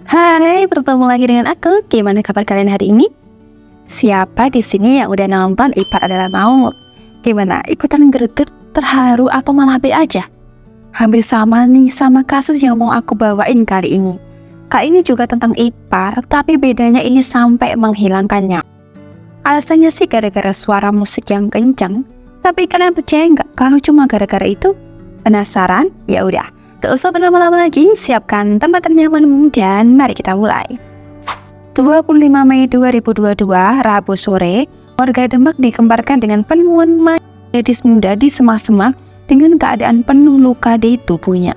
Hai, bertemu lagi dengan aku. Gimana kabar kalian hari ini? Siapa di sini yang udah nonton Ipar Adalah Maut? Gimana? Ikutan greget, terharu, atau malah be aja? Hampir sama nih sama kasus yang mau aku bawain kali ini. Kali ini juga tentang Ipar, tapi bedanya ini sampai menghilangkannya. Alasannya sih gara-gara suara musik yang kencang. Tapi kalian percaya nggak kalau cuma gara-gara itu? Penasaran? Ya udah. Gak usah berlama-lama lagi, siapkan tempat ternyamanmu dan mari kita mulai. 25 Mei 2022, Rabu sore, warga Demak dikembarkan dengan penemuan mayat gadis muda di semak-semak dengan keadaan penuh luka di tubuhnya,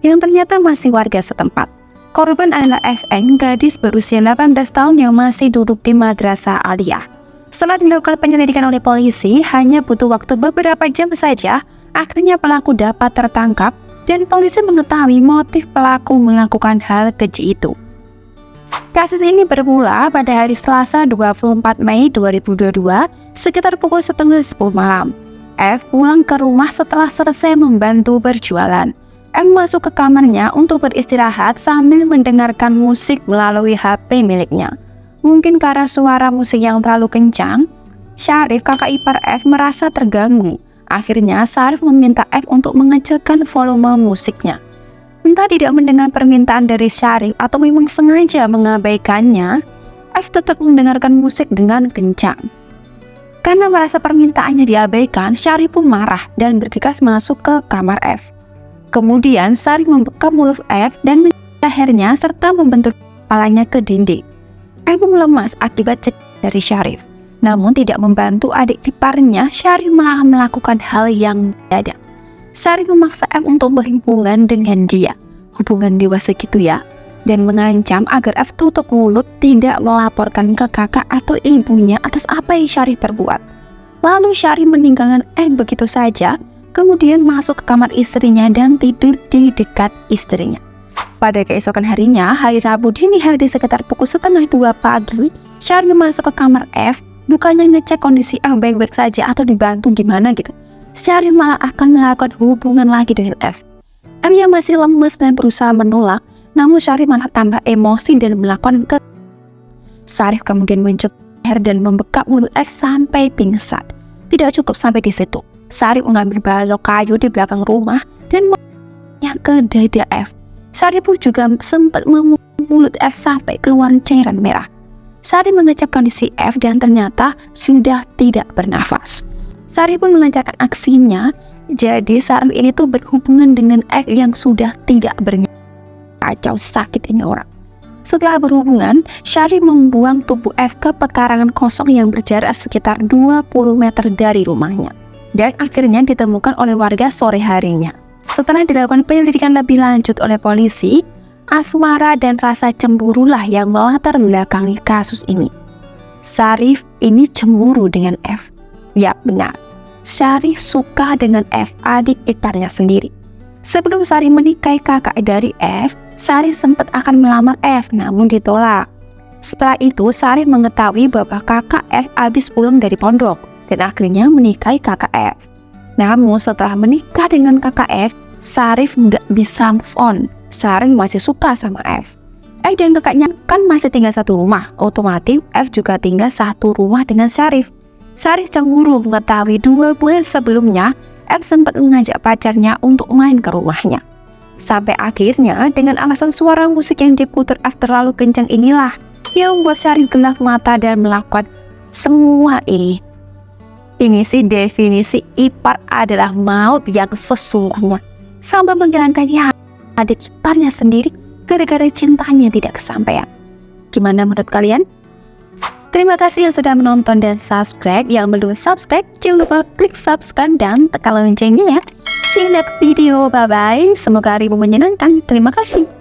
yang ternyata masih warga setempat. Korban adalah FN, gadis berusia 18 tahun yang masih duduk di Madrasah Aliyah. Setelah dilakukan penyelidikan oleh polisi, hanya butuh waktu beberapa jam saja, akhirnya pelaku dapat tertangkap dan polisi mengetahui motif pelaku melakukan hal keji itu. Kasus ini bermula pada hari Selasa 24 Mei 2022 sekitar pukul setengah 10 malam. F pulang ke rumah setelah selesai membantu berjualan. M masuk ke kamarnya untuk beristirahat sambil mendengarkan musik melalui HP miliknya. Mungkin karena suara musik yang terlalu kencang, Syarif, kakak ipar F, merasa terganggu. Akhirnya, Syarif meminta F untuk mengecilkan volume musiknya. Entah tidak mendengar permintaan dari Syarif atau memang sengaja mengabaikannya, F tetap mendengarkan musik dengan kencang. Karena merasa permintaannya diabaikan, Syarif pun marah dan bergegas masuk ke kamar F. Kemudian, Syarif membekap mulut F dan menjilat lehernya serta membentur kepalanya ke dinding. F pun lemas akibat cekik dari Syarif. Namun tidak membantu adik iparnya, Syarif malah melakukan hal yang mendadak. Syarif memaksa F untuk berhubungan dengan dia, hubungan dewasa gitu ya, dan mengancam agar F tutup mulut, tidak melaporkan ke kakak atau ibunya atas apa yang Syarif perbuat. Lalu Syarif meninggalkan F begitu saja, kemudian masuk ke kamar istrinya dan tidur di dekat istrinya. Pada keesokan harinya, hari Rabu dini hari sekitar pukul setengah 2 pagi, Syarif masuk ke kamar F. Bukannya ngecek kondisi F baik-baik saja atau dibantu gimana gitu, Syarif malah akan melakukan hubungan lagi dengan F. F yang masih lemes dan berusaha menolak, namun Syarif malah tambah emosi dan melakukan Syarif kemudian mencekik leher dan membekap mulut F sampai pingsan. Tidak cukup sampai di situ, Syarif mengambil balok kayu di belakang rumah dan memukulnya ke dada F. Syarif pun juga sempat memukul mulut F sampai keluar cairan merah. Syarif mengecek kondisi F dan ternyata sudah tidak bernafas. Syarif pun melancarkan aksinya, jadi Syarif ini tuh berhubungan dengan F yang sudah tidak bernyawa. Kacau, sakit ini orang. Setelah berhubungan, Syarif membuang tubuh F ke pekarangan kosong yang berjarak sekitar 20 meter dari rumahnya. Dan akhirnya ditemukan oleh warga sore harinya. Setelah dilakukan penyelidikan lebih lanjut oleh polisi, asmara dan rasa cemburulah yang melatar belakangi kasus ini. Syarif ini cemburu dengan F. Ya benar, Syarif suka dengan F, adik iparnya sendiri. Sebelum Syarif menikahi kakak dari F, Syarif sempat akan melamar F, namun ditolak. Setelah itu, Syarif mengetahui bahwa kakak F habis pulang dari pondok dan akhirnya menikahi kakak F. Namun setelah menikah dengan kakak F, Syarif nggak bisa move on. Syarif masih suka sama F. F dan kakaknya kan masih tinggal satu rumah, otomatis F juga tinggal satu rumah dengan Syarif. Syarif cemburu mengetahui 2 bulan sebelumnya F sempat mengajak pacarnya untuk main ke rumahnya. Sampai akhirnya dengan alasan suara musik yang diputar F terlalu kencang inilah yang membuat Syarif gelap mata dan melakukan semua ini. Ini sih definisi ipar adalah maut yang sesungguhnya, sampai menghilangkan adik iparnya sendiri gara-gara cintanya tidak kesampaian. Gimana menurut kalian? Terima kasih yang sudah menonton dan subscribe. Yang belum subscribe, jangan lupa klik subscribe dan tekan loncengnya ya. See you next video, bye-bye. Semoga harimu menyenangkan. Terima kasih.